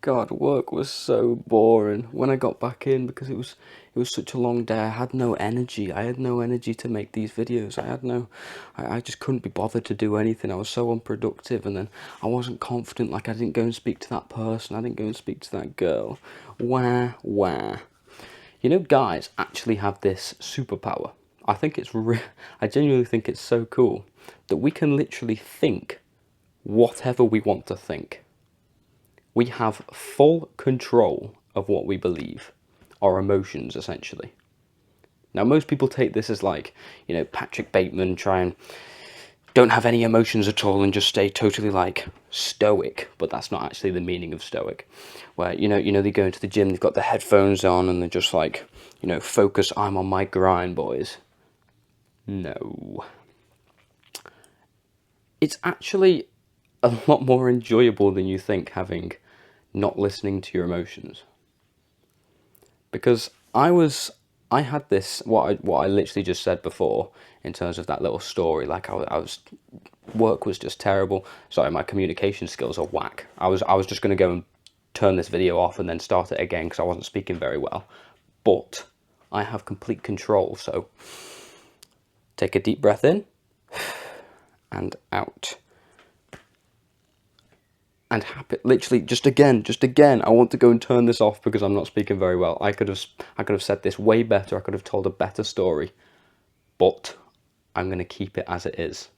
God, work was so boring when I got back in because it was such a long day. I had no energy. I had no energy to make these videos. I just couldn't be bothered to do anything. I was so unproductive, and then I wasn't confident. Like, I didn't go and speak to that person. I didn't go and speak to that girl. Where? You know, guys actually have this superpower. I think I genuinely think it's so cool that we can literally think whatever we want to think. We have full control of what we believe, our emotions, essentially. Now, most people take this as like, Patrick Bateman try and don't have any emotions at all and just stay totally like stoic, but that's not actually the meaning of stoic. Where, they go into the gym, they've got the headphones on and they're just like, focus, I'm on my grind, boys. No. It's actually a lot more enjoyable than you think, having not listening to your emotions. Because I had this, what I literally just said before, in terms of that little story. Like, work was just terrible. Sorry, my communication skills are whack. I was just going to go and turn this video off and then start it again because I wasn't speaking very well. But I have complete control, so take a deep breath in and out. And literally, just again, I want to go and turn this off because I'm not speaking very well. I could have said this way better. I could have told a better story, but I'm going to keep it as it is.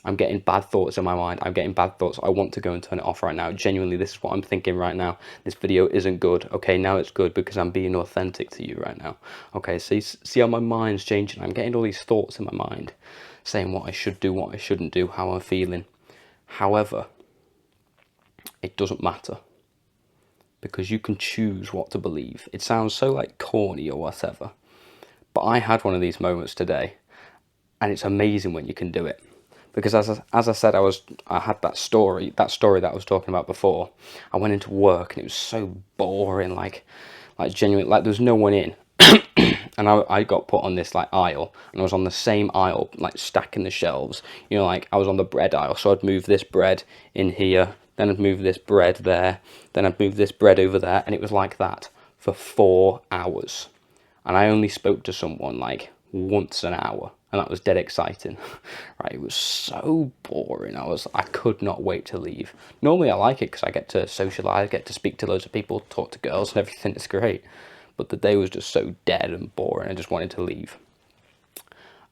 I'm getting bad thoughts in my mind. I'm getting bad thoughts. I want to go and turn it off right now. Genuinely, this is what I'm thinking right now. This video isn't good. Okay, now it's good because I'm being authentic to you right now. Okay, see how my mind's changing. I'm getting all these thoughts in my mind, saying what I should do, what I shouldn't do, how I'm feeling. However, it doesn't matter, because you can choose what to believe. It sounds so like corny or whatever, but I had one of these moments today, and it's amazing when you can do it. Because as I said, I had that story that I was talking about before. I went into work and it was so boring, like genuinely, like there was no one in. And I got put on this like aisle, and I was on the same aisle, like stacking the shelves. Like I was on the bread aisle, so I'd move this bread in here, then I'd move this bread there, then I'd move this bread over there, and it was like that for 4 hours. And I only spoke to someone like once an hour, and that was dead exciting. Right, it was so boring. I could not wait to leave. Normally I like it because I get to socialise, get to speak to loads of people, talk to girls and everything. It's great. But the day was just so dead and boring, I just wanted to leave.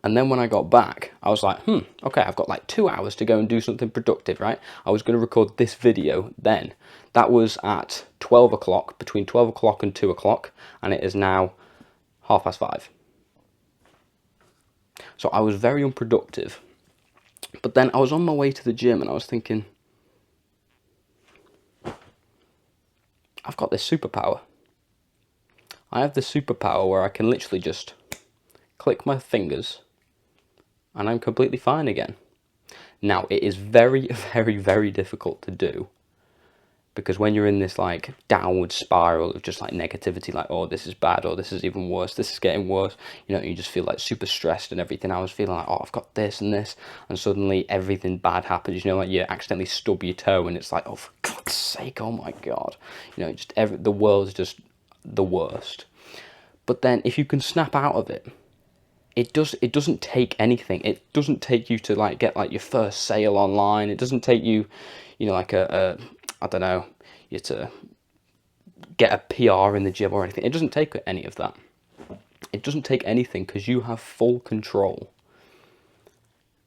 And then when I got back, I was like, okay, I've got like 2 hours to go and do something productive, right? I was going to record this video then. That was at 12 o'clock, between 12 o'clock and 2 o'clock, and it is now 5:30. So I was very unproductive. But then I was on my way to the gym and I was thinking, I've got this superpower. I have this superpower where I can literally just click my fingers and I'm completely fine again. Now, it is very, very, very difficult to do, because when you're in this like downward spiral of just like negativity, like, oh, this is bad, or this is even worse, this is getting worse, you just feel like super stressed and everything. I was feeling like, oh, I've got this and this, and suddenly everything bad happens, like you accidentally stub your toe and it's like, oh, for God's sake, oh my God, the world's just the worst. But then if you can snap out of it, it doesn't take anything. It doesn't take you to like get like your first sale online. It doesn't take you, like I don't know, you to get a PR in the gym or anything. It doesn't take any of that. It doesn't take anything, because you have full control.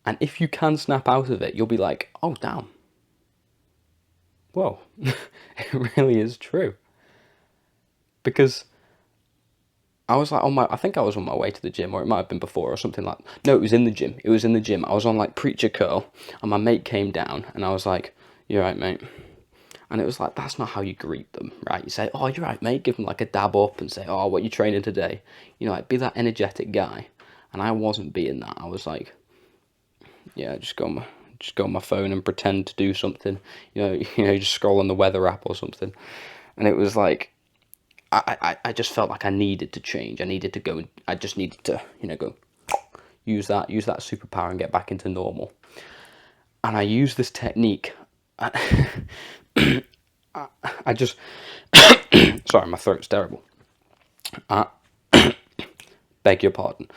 And if you can snap out of it, you'll be like, oh damn, whoa, it really is true. Because I was like I think I was on my way to the gym, or it might have been before or something like. No, it was in the gym. It was in the gym. I was on like preacher curl, and my mate came down, and I was like, "You right, mate?" And it was like, that's not how you greet them, right? You say, "Oh, you're right, mate." Give them like a dab up and say, "Oh, what you training today?" Like be that energetic guy. And I wasn't being that. I was like, yeah, just go on my phone and pretend to do something. Just scroll on the weather app or something. And it was like, I just felt like I needed to change. I needed to go. I just needed to, go use that superpower and get back into normal. And I used this technique, I just, sorry, my throat's terrible. I beg your pardon.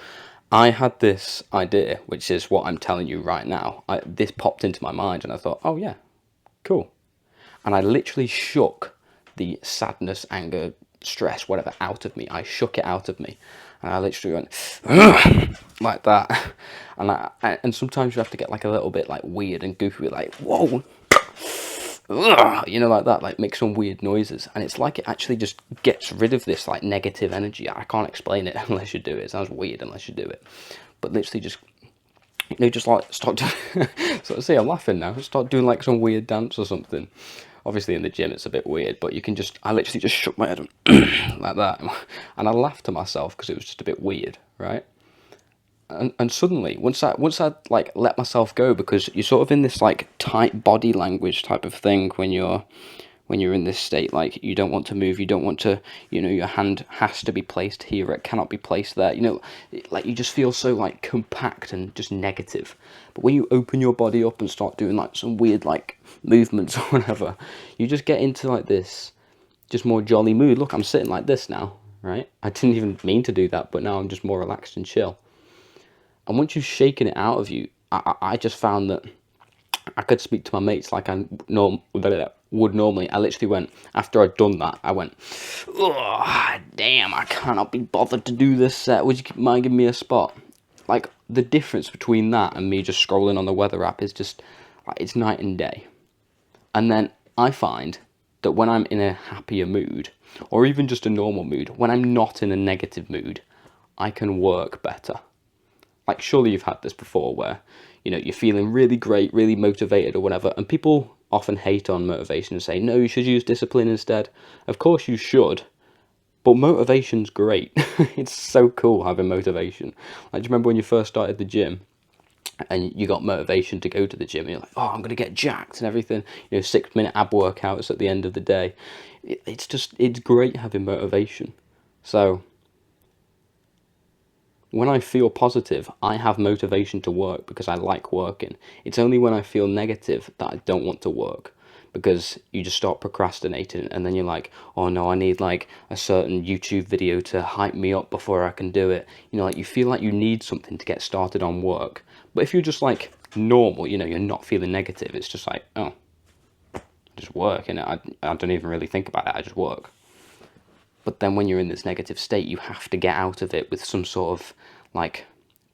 I had this idea, which is what I'm telling you right now. This popped into my mind, and I thought, oh yeah, cool. And I literally shook the sadness, anger, stress, whatever, out of me. I shook it out of me, and I literally went like that. And sometimes you have to get like a little bit like weird and goofy, like whoa, you know, like that, like make some weird noises, and it's like it actually just gets rid of this like negative energy. I can't explain it unless you do it. It sounds weird unless you do it, but literally just, you know, just like start doing. So see, I'm laughing now. Start doing like some weird dance or something. Obviously in the gym it's a bit weird, but you can just, I literally just shook my head like that, and I laughed to myself because it was just a bit weird, right? And suddenly, once I like let myself go, because you're sort of in this like tight body language type of thing when you're in this state, like you don't want to move, you don't want to, you know, your hand has to be placed here, it cannot be placed there, you know, like you just feel so like compact and just negative. But when you open your body up and start doing like some weird like movements or whatever, you just get into like this just more jolly mood. Look, I'm sitting like this now, right? I didn't even mean to do that, but now I'm just more relaxed and chill. And once you've shaken it out of you, I just found that I could speak to my mates like I would normally. I literally went, after I'd done that, I went, oh, damn, I cannot be bothered to do this set. Would you mind giving me a spot? Like, the difference between that and me just scrolling on the weather app is just, like, it's night and day. And then I find that when I'm in a happier mood, or even just a normal mood, when I'm not in a negative mood, I can work better. Like, surely you've had this before where, you know, you're feeling really great, really motivated or whatever, and people often hate on motivation and say, no, you should use discipline instead. Of course you should, but motivation's great. It's so cool having motivation. Like, do you remember when you first started the gym and you got motivation to go to the gym and you're like, oh, I'm going to get jacked and everything, you know, 6-minute ab workouts at the end of the day. It's great having motivation. So when I feel positive, I have motivation to work because I like working. It's only when I feel negative that I don't want to work, because you just start procrastinating and then you're like, oh no, I need like a certain YouTube video to hype me up before I can do it. You know, like you feel like you need something to get started on work. But if you're just like normal, you know, you're not feeling negative, it's just like, oh, I just work, and I don't even really think about it, I just work. But then when you're in this negative state, you have to get out of it with some sort of like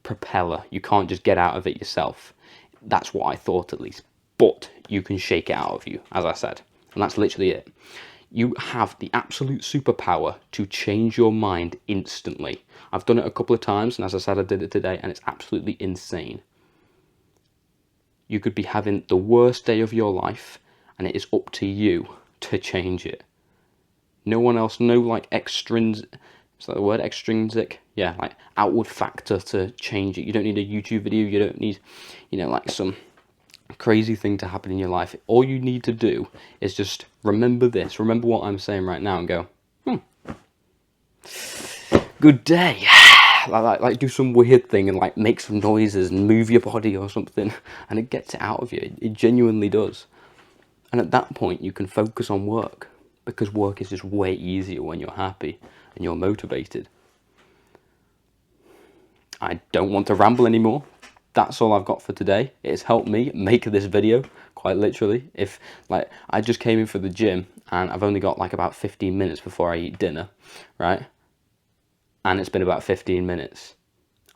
propeller. You can't just get out of it yourself. That's what I thought, at least. But you can shake it out of you, as I said. And that's literally it. You have the absolute superpower to change your mind instantly. I've done it a couple of times, and as I said, I did it today, and it's absolutely insane. You could be having the worst day of your life, and it is up to you to change it. No one else, no like extrinsic, is that the word, extrinsic? Yeah, like outward factor to change it. You don't need a YouTube video, you don't need, you know, like some crazy thing to happen in your life. All you need to do is just remember this, remember what I'm saying right now, and go, good day. Like do some weird thing and like make some noises and move your body or something, and it gets it out of you. It genuinely does. And at that point you can focus on work, because work is just way easier when you're happy and you're motivated. I don't want to ramble anymore. That's all I've got for today. It's helped me make this video, quite literally. If like I just came in for the gym and I've only got like about 15 minutes before I eat dinner, right? And it's been about 15 minutes.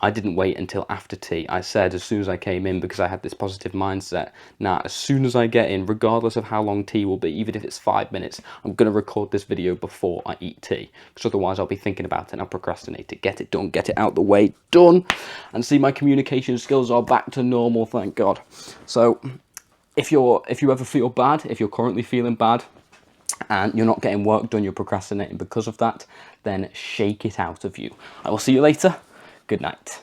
I didn't wait until after tea. I said as soon as I came in, because I had this positive mindset, now as soon as I get in, regardless of how long tea will be, even if it's 5 minutes, I'm going to record this video before I eat tea, because otherwise I'll be thinking about it and I'll procrastinate it. Get it done, get it out the way, done. And see, my communication skills are back to normal, thank God. So if you ever feel bad, if you're currently feeling bad and you're not getting work done, you're procrastinating because of that, then shake it out of you. I will see you later. Good night.